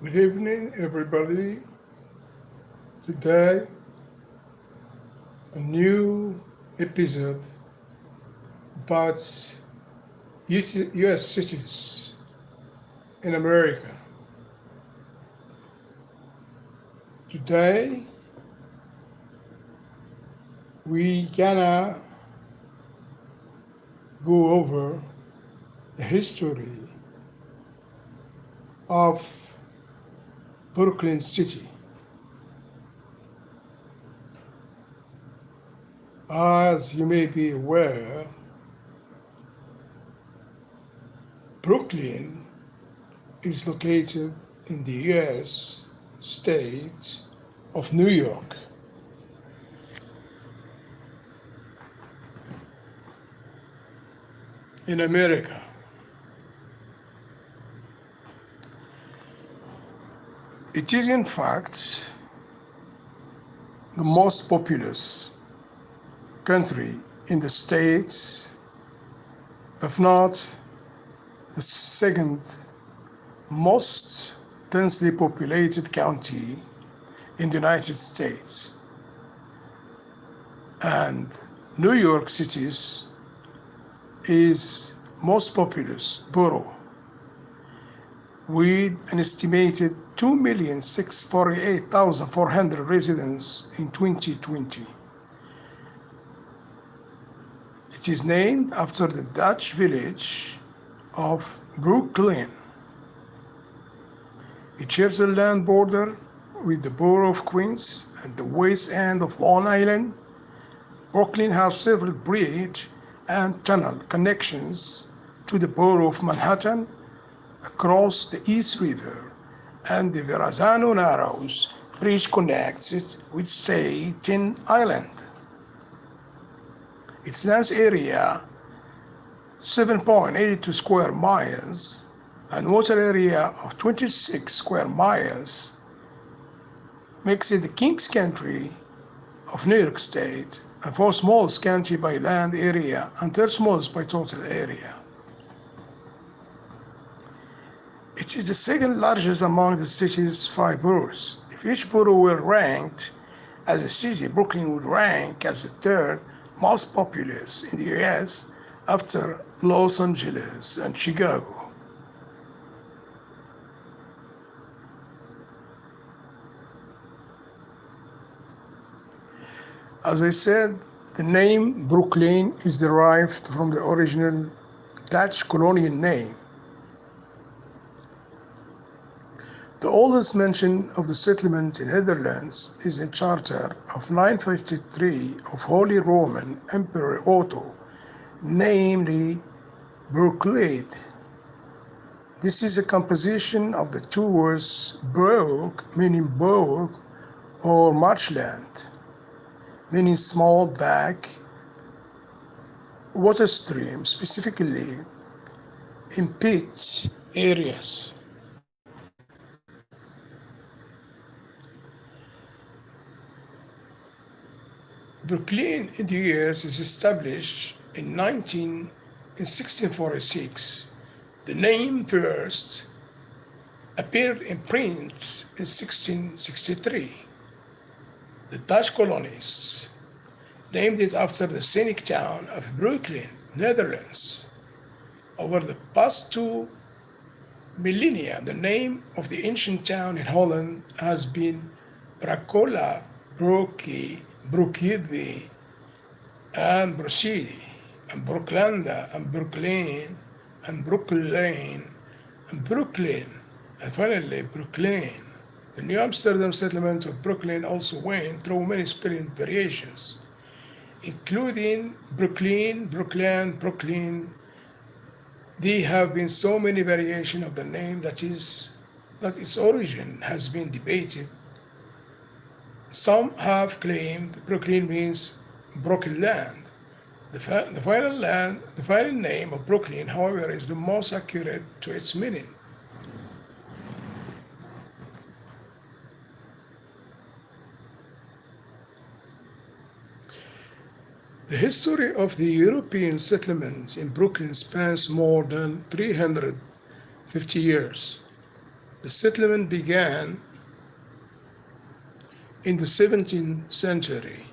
Good evening, everybody. Today, a new episode about US cities in America. Today, we gonna go over the history of Brooklyn City. As you may be aware, Brooklyn is located in the US state of New York. In America. It is in fact the most populous country in the States, if not the second most densely populated county in the United States. And New York City is most populous borough with an estimated 2,648,400 residents in 2020. It is named after the Dutch village of Brooklyn. It shares a land border with the borough of Queens and the west end of Long Island. Brooklyn has several bridge and tunnel connections to the borough of Manhattan across the East River, and the Verrazano Narrows Bridge connects it with Staten Island. Its land area, 7.82 square miles, and water area of 26 square miles, makes it the King's County of New York State, and fourth smallest county by land area and third smallest by total area. It is the second largest among the city's 5 boroughs. If each borough were ranked as a city, Brooklyn would rank as the third most populous in the US after Los Angeles and Chicago. As I said, the name Brooklyn is derived from the original Dutch colonial name. The oldest mention of the settlement in Netherlands is in Charter of 953 of Holy Roman Emperor Otto, namely Brookleid. This is a composition of the two words brook, meaning bog, or marshland, meaning small back water stream, specifically in pit areas. Brooklyn in the US is established in 1646. The name first appeared in print in 1663. The Dutch colonists named it after the scenic town of Brooklyn, Netherlands. Over the past 2 millennia, the name of the ancient town in Holland has been Bracola, Broki, Brookide, and Brocidi, and Brooklanda, and Brooklyn, and Brooklyn, and Brooklyn, and finally Brooklyn. The New Amsterdam settlement of Brooklyn also went through many spelling variations, including Brooklyn, Brookland, Brooklyn. There have been so many variations of the name that its origin has been debated. Some have claimed Brooklyn means broken land. The final name of Brooklyn, however, is the most accurate to its meaning. The history of the European settlement in Brooklyn spans more than 350 years. The settlement began in the 17th century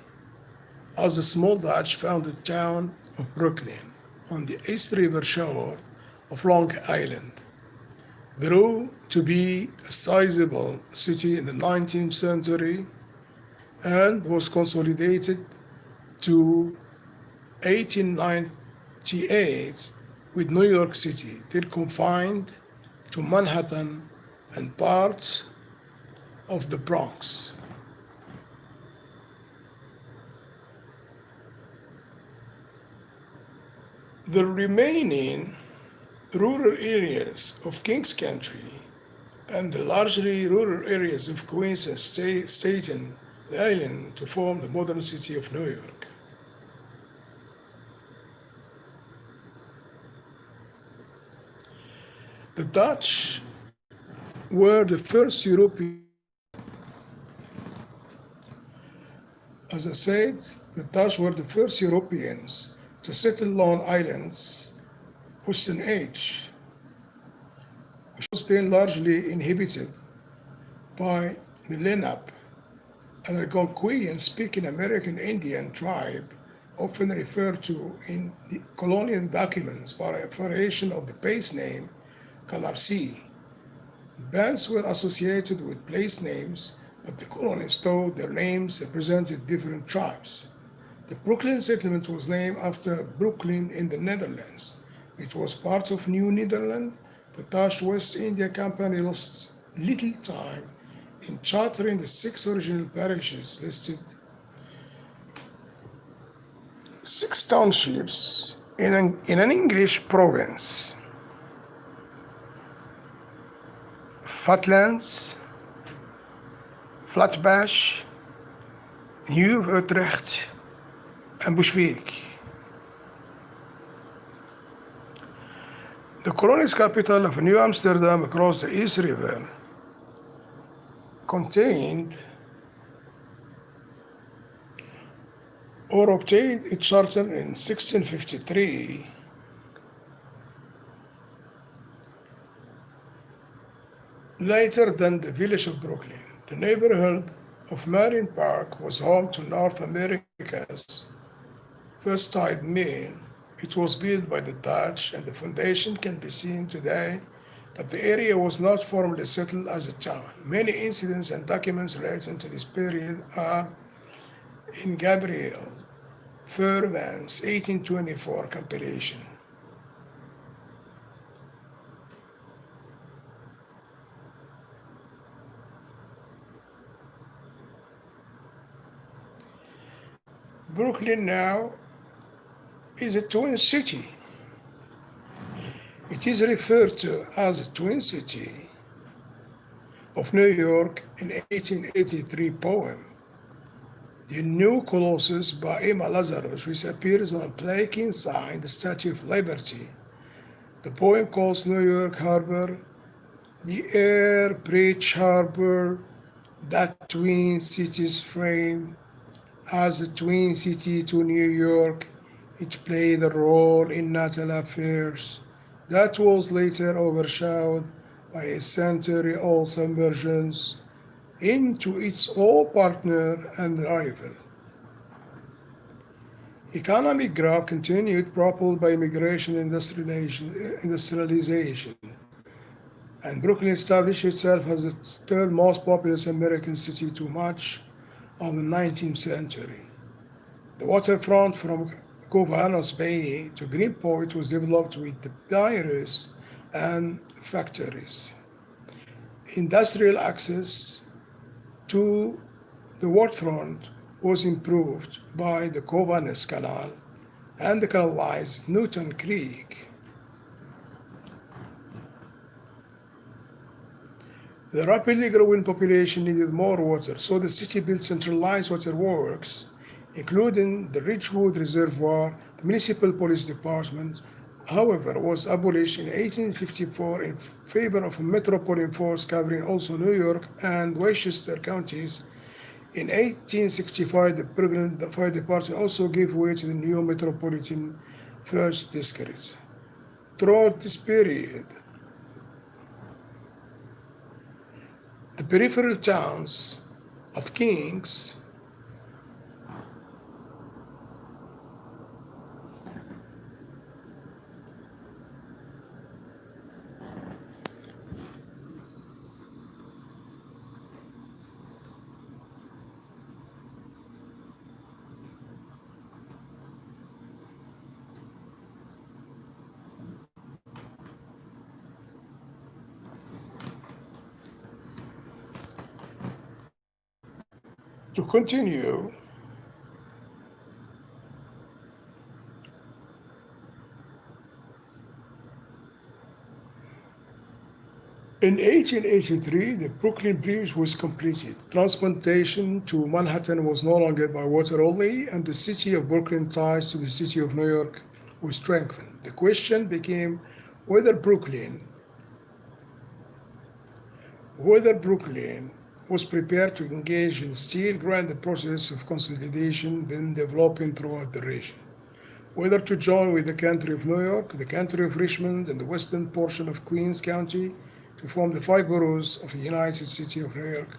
as the small Dutch founded the town of Brooklyn on the East River shore of Long Island, grew to be a sizable city in the 19th century and was consolidated to 1898 with New York City, then confined to Manhattan and parts of the Bronx. The remaining rural areas of Kings County and the largely rural areas of Queens and Staten Island to form the modern city of New York. The Dutch were the first European. As I said, the Dutch were the first Europeans to settle Long Island's Western Age, which was then largely inhabited by the Lenape, an Algonquian-speaking American Indian tribe often referred to in the colonial documents by a variation of the base name Canarsie. Bands were associated with place names, but the colonists thought their names represented different tribes. The Brooklyn settlement was named after Brooklyn in the Netherlands. It was part of New Netherland. The Dutch West India Company lost little time in chartering the 6 original parishes listed, 6 townships in an English province: Fatlands, Flatbush, New Utrecht, and Bushwick. The colony's capital of New Amsterdam across the East River contained or obtained its charter in 1653. Later than the village of Brooklyn, the neighborhood of Marine Park was home to North America's first tide mill. It was built by the Dutch, and the foundation can be seen today, but the area was not formally settled as a town. Many incidents and documents relating to this period are in Gabriel Furman's 1824 compilation. Brooklyn now is a twin city. It is referred to as a twin city of New York in 1883 poem, The New Colossus by Emma Lazarus, which appears on a plaque inside the Statue of Liberty. The poem calls New York Harbor the air bridge harbor that twin cities frame. As a twin city to New York, it played a role in national affairs that was later overshadowed by a century-old submergence into its old partner and rival. Economic growth continued, propelled by immigration and industrialization, and Brooklyn established itself as the third most populous American city to much of the 19th century. The waterfront from Governor's Bay to Greenpoint was developed with the piers and factories. Industrial access to the waterfront was improved by the Governor's Canal and the canalized Newton Creek. The rapidly growing population needed more water, so the city built centralized waterworks, including the Ridgewood Reservoir. The municipal police department, however, was abolished in 1854 in favor of a metropolitan force covering also New York and Westchester counties. In 1865, the Brooklyn Fire Department also gave way to the new Metropolitan First District. Throughout this period, peripheral towns of Kings to continue. In 1883, the Brooklyn Bridge was completed. Transplantation to Manhattan was no longer by water only, and the city of Brooklyn ties to the city of New York was strengthened. The question became whether Brooklyn was prepared to engage in still grand process of consolidation then developing throughout the region. Whether to join with the county of New York, the county of Richmond, and the western portion of Queens County to form the 5 boroughs of the United City of New York.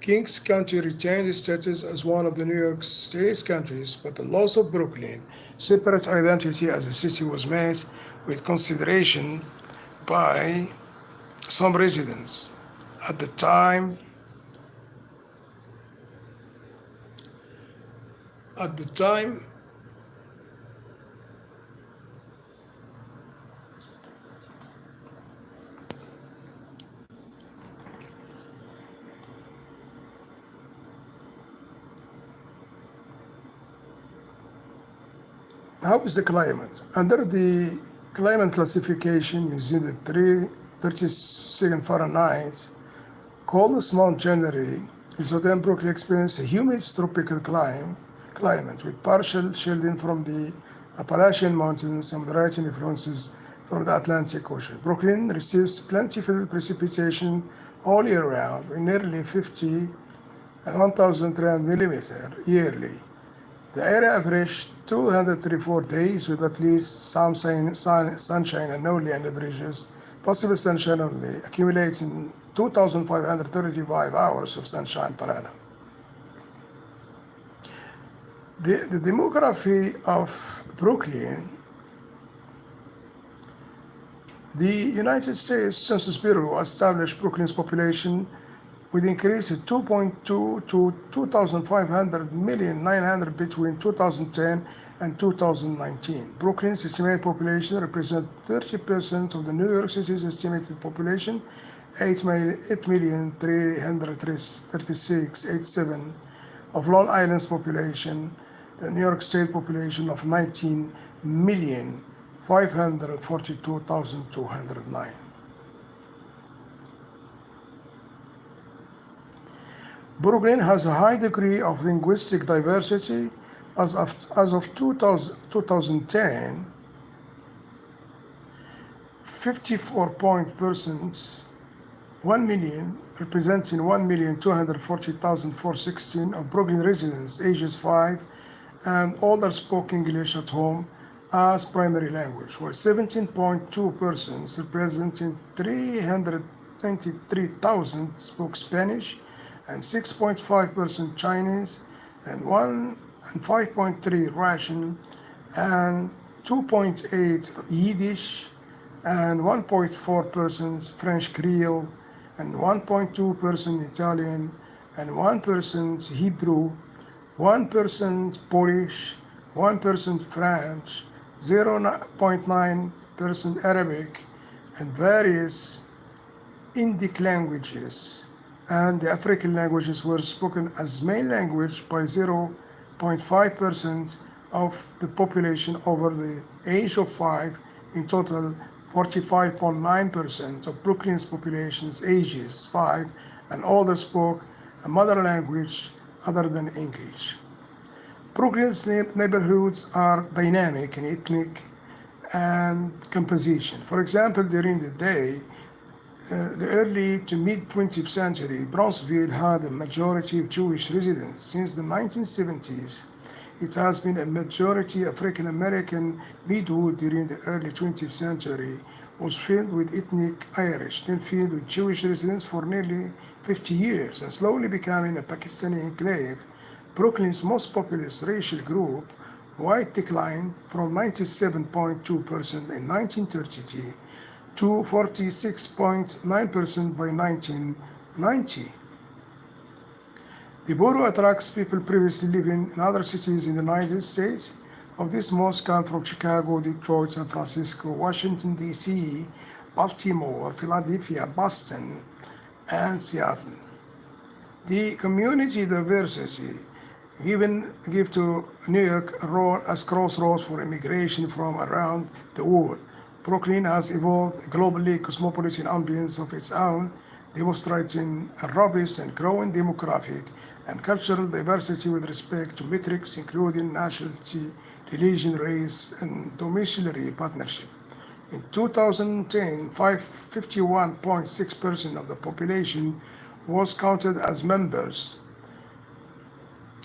Kings County retained its status as one of the New York State's counties, but the loss of Brooklyn's separate identity as a city was met with consideration by some residents. At the time, how is the climate? Under the climate classification using the 32nd Fahrenheit, coldest month January, Southern Brooklyn experienced a humid tropical climate with partial shielding from the Appalachian Mountains and moderate influences from the Atlantic Ocean. Brooklyn receives plentiful precipitation all year round, with nearly 50 and 1,300 millimeters yearly. The area averaged 234 days with at least some sunshine annually and averages possible sunshine only, accumulating 2,535 hours of sunshine per annum. The demography of Brooklyn, the United States Census Bureau established Brooklyn's population with increase of 2.2 to 2,500,900,000 between 2010 and 2019. Brooklyn's estimated population represents 30% of the New York City's estimated population, 8,336,887 of Long Island's population, the New York State population of 19,542,209. Brooklyn has a high degree of linguistic diversity. As of 2010, 54% 1 million, representing 1,240,416 of Brooklyn residents ages 5 and older spoke English at home as primary language, while 17.2%, representing 393,000 spoke Spanish, and 6.5% Chinese, and 5.3% Russian, and 2.8% Yiddish, and 1.4% French Creole, and 1.2% Italian, and 1% Hebrew, 1% Polish, 1% French, 0.9% Arabic, and various Indic languages, and the African languages were spoken as main language by 0.5% of the population over the age of 5. In total, 45.9% of Brooklyn's population's ages 5 and older spoke a mother language other than English. Brooklyn's neighborhoods are dynamic in ethnic and composition. For example, during the day, the early to mid-20th century, Bronxville had a majority of Jewish residents. Since the 1970s, it has been a majority African-American Midwood during the early 20th century, was filled with ethnic Irish, then filled with Jewish residents for nearly 50 years, and slowly becoming a Pakistani enclave. Brooklyn's most populous racial group, white, declined from 97.2% in 1932 to 46.9% by 1990. The borough attracts people previously living in other cities in the United States. Of this, most come from Chicago, Detroit, San Francisco, Washington, D.C., Baltimore, Philadelphia, Boston, and Seattle. The community diversity give to New York a role as crossroads for immigration from around the world. Brooklyn has evolved a globally cosmopolitan ambience of its own, demonstrating a robust and growing demographic and cultural diversity with respect to metrics including nationality, religion, race, and domiciliary partnership. In 2010, 51.6% of the population was counted as members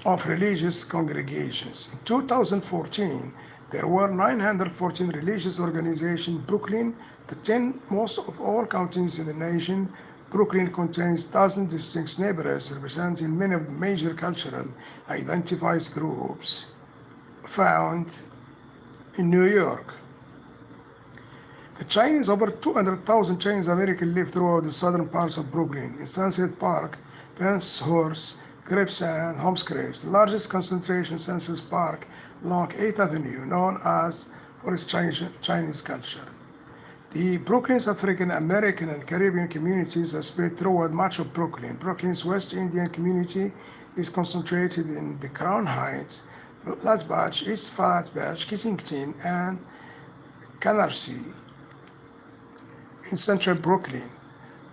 of religious congregations. In 2014, there were 914 religious organizations in Brooklyn, the 10th most of all counties in the nation. Brooklyn contains dozens of distinct neighborhoods representing many of the major cultural identified groups found in New York. The Chinese, over 200,000 Chinese Americans live throughout the southern parts of Brooklyn, in Sunset Park, Penshurst, Gravesend, Homescrest. The largest concentration Census Park along 8th Avenue, known as for its Chinese culture. The Brooklyn's African American and Caribbean communities are spread throughout much of Brooklyn. Brooklyn's West Indian community is concentrated in the Crown Heights, Flatbush, East Flatbush, Kensington, and Canarsie in central Brooklyn.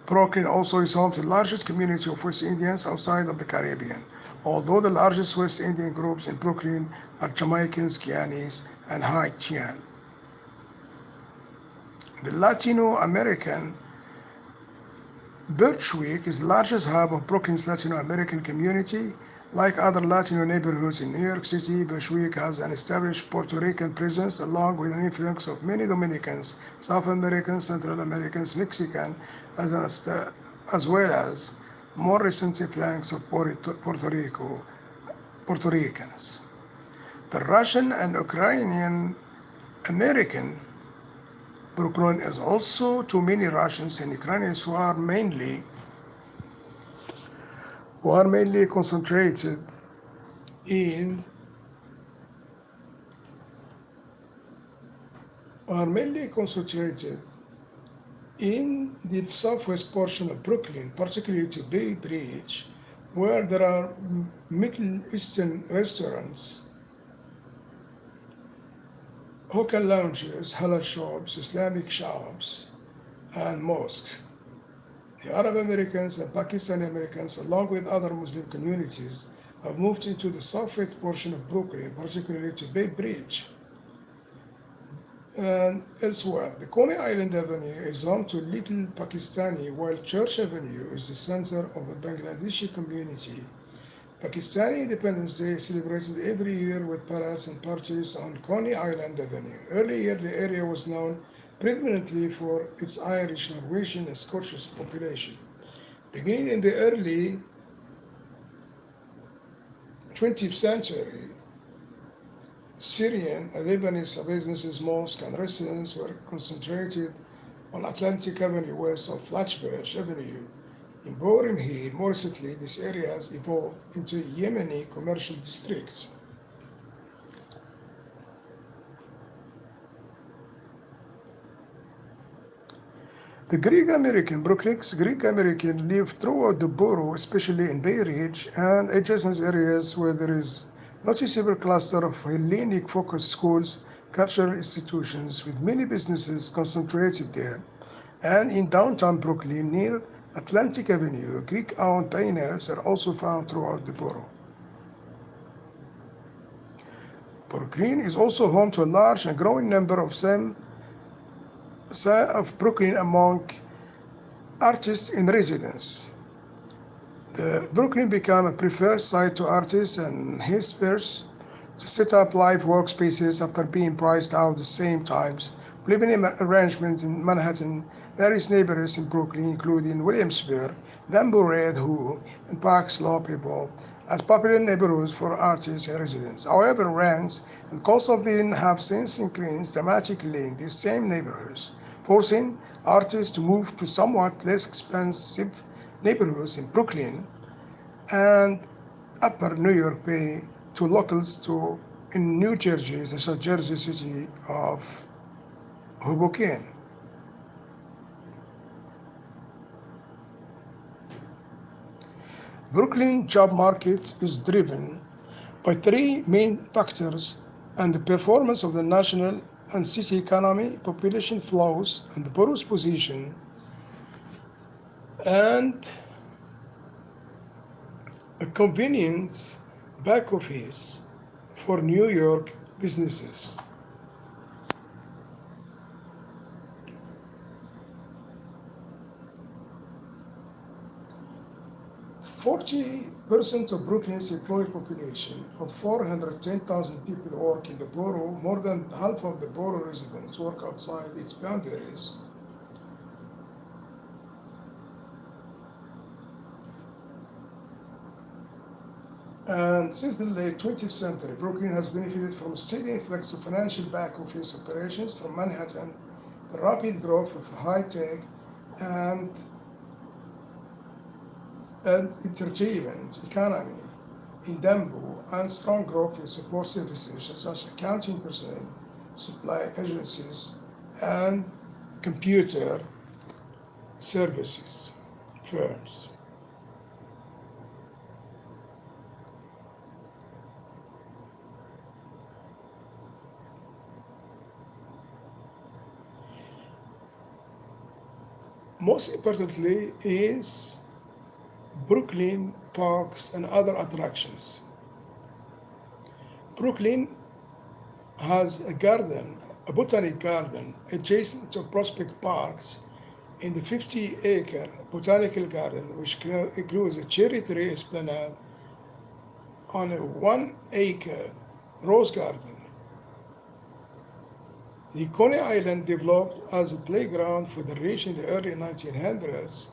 Brooklyn also is home to the largest community of West Indians outside of the Caribbean, although the largest West Indian groups in Brooklyn are Jamaicans, Guyanese, and Haitian. The Latino American Birchwick is the largest hub of Brooklyn's Latino American community. Like other Latino neighborhoods in New York City, Birchwick has an established Puerto Rican presence along with an influx of many Dominicans, South Americans, Central Americans, Mexican, as well as more recent influx of Puerto Ricans. The Russian and Ukrainian American Brooklyn is also too many Russians and Ukrainians who are mainly concentrated in the southwest portion of Brooklyn, particularly to Bay Bridge, where there are Middle Eastern restaurants, hookah lounges, halal shops, Islamic shops, and mosques. The Arab Americans and Pakistani Americans, along with other Muslim communities, have moved into the southwest portion of Brooklyn, particularly to Bay Bridge and elsewhere. The Coney Island Avenue is home to Little Pakistani, while Church Avenue is the center of a Bangladeshi community. Pakistani Independence Day is celebrated every year with parades and parties on Coney Island Avenue. Earlier, the area was known predominantly for its Irish, Norwegian, and Scottish population. Beginning in the early 20th century, Syrian and Lebanese businesses, mosques, and residents were concentrated on Atlantic Avenue west of Flatbush Avenue. In Borim Hill, more recently, this area has evolved into a Yemeni commercial district. The Greek American, Brooklyn's Greek American live throughout the borough, especially in Bay Ridge and adjacent areas where there is noticeable cluster of Hellenic-focused schools, cultural institutions, with many businesses concentrated there. And in downtown Brooklyn, near Atlantic Avenue, Greek-owned diners are also found throughout the borough. Brooklyn is also home to a large and growing number of Brooklyn among artists in residence. The Brooklyn became a preferred site to artists and hipsters to set up live workspaces after being priced out the same times living arrangements in Manhattan, various neighborhoods in Brooklyn, including Williamsburg, Bamboo Red Hook, and Park Slope evolved as popular neighborhoods for artists and residents. However, rents and cost of living have since increased dramatically in these same neighborhoods, forcing artists to move to somewhat less expensive neighborhoods in Brooklyn and Upper New York Bay to locals to in New Jersey, such as Jersey City of Hoboken. Brooklyn job market is driven by three main factors and the performance of the national and city economy, population flows, and the borough's position, and a convenience back office for New York businesses. 40% of Brooklyn's employed population of 410,000 people work in the borough. More than half of the borough residents work outside its boundaries. And since the late 20th century, Brooklyn has benefited from a steady influx of financial back office operations from Manhattan, the rapid growth of high-tech and entertainment economy in Bamboo, and strong growth in support services such as accounting personnel, supply agencies, and computer services firms. Most importantly is Brooklyn parks and other attractions. Brooklyn has a garden, a botanic garden, adjacent to Prospect Parks in the 50-acre botanical garden, which includes a cherry tree esplanade on a 1-acre rose garden. The Coney Island developed as a playground for the rich in the early 1900s,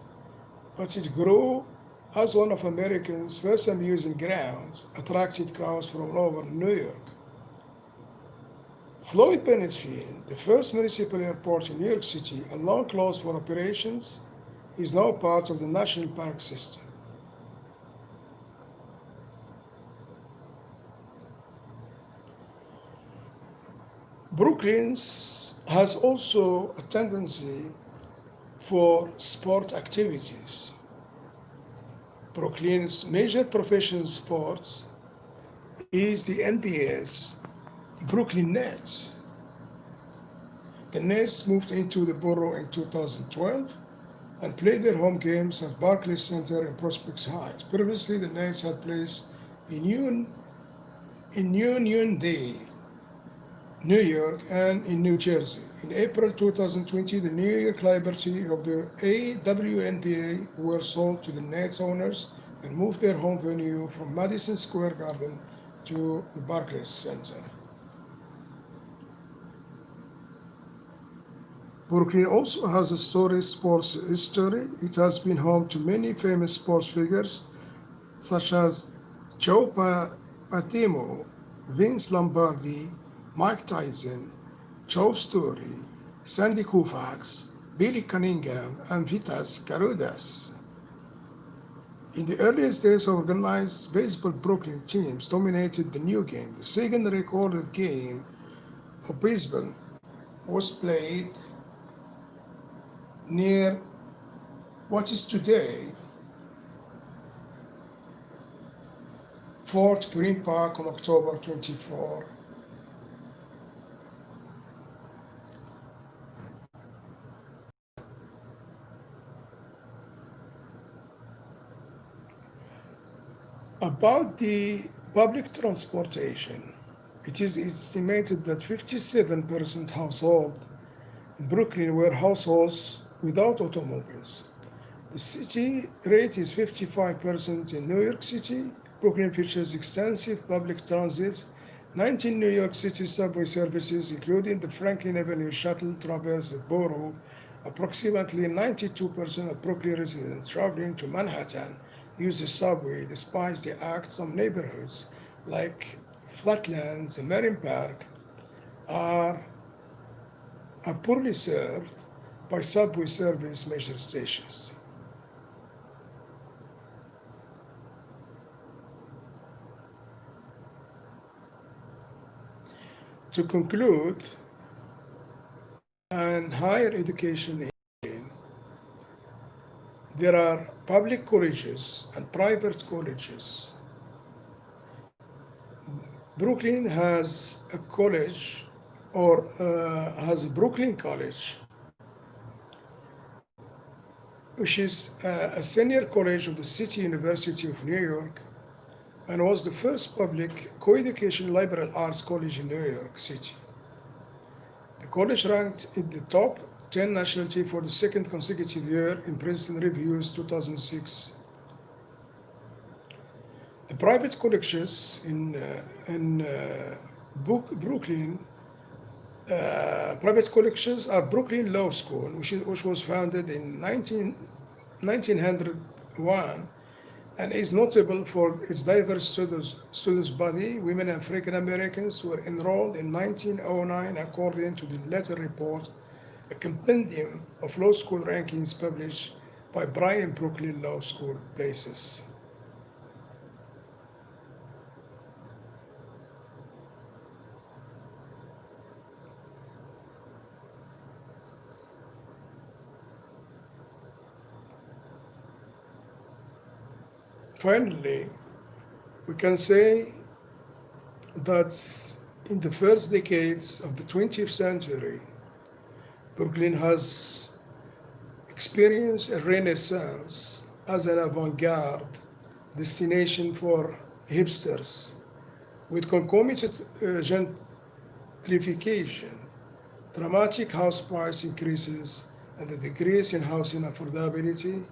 but it grew as one of America's first amusing grounds, attracted crowds from all over New York. Floyd Bennett Field, the first municipal airport in New York City, and long closed for operations, is now part of the national park system. Brooklyn has also a tendency for sport activities. Brooklyn's major professional sports is the NBA's Brooklyn Nets. The Nets moved into the borough in 2012 and played their home games at Barclays Center in Prospect Heights. Previously, the Nets had placed in Uniondale, New York, and in New Jersey. In April 2020, the New York Liberty of the AWNBA were sold to the Nets owners and moved their home venue from Madison Square Garden to the Barclays Center. Brooklyn also has a storied sports history. It has been home to many famous sports figures such as Joe Patimo, Vince Lombardi, Mike Tyson, Joe Story, Sandy Koufax, Billy Cunningham, and Vitas Karudas. In the earliest days of organized baseball, Brooklyn teams dominated the new game. The second recorded game of baseball was played near what is today Fort Greene Park on October 24. About the public transportation, it is estimated that 57% households in Brooklyn were households without automobiles. The city rate is 55% in New York City. Brooklyn features extensive public transit, 19 New York City subway services, including the Franklin Avenue shuttle, traverse the borough. Approximately 92% of Brooklyn residents traveling to Manhattan use the subway, despite the act. Some neighborhoods, like Flatlands and Marine Park, are, are poorly served by subway service major stations. To conclude, in higher education, there are public colleges and private colleges. Brooklyn has a college, or has a Brooklyn College, which is a senior college of the City University of New York, and was the first public co-education liberal arts college in New York City. The college ranked in the top 10 nationally for the second consecutive year in Princeton Review's 2006. The private colleges in Brooklyn, private colleges are Brooklyn Law School, which was founded in 1901 and is notable for its diverse students body. Women and African Americans were enrolled in 1909 according to the latter report, a compendium of law school rankings published by Bryan Brooklyn Law School Places. Finally, we can say that in the first decades of the 20th century, Brooklyn has experienced a renaissance as an avant-garde destination for hipsters, with concomitant gentrification, dramatic house price increases, and the decrease in housing affordability.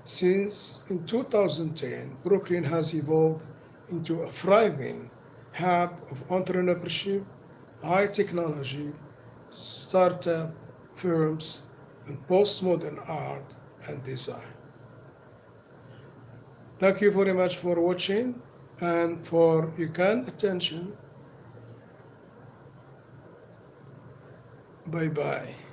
Since in 2010, Brooklyn has evolved into a thriving hub of entrepreneurship, high technology, startup firms, and postmodern art and design. Thank you very much for watching and for your kind attention. Bye bye.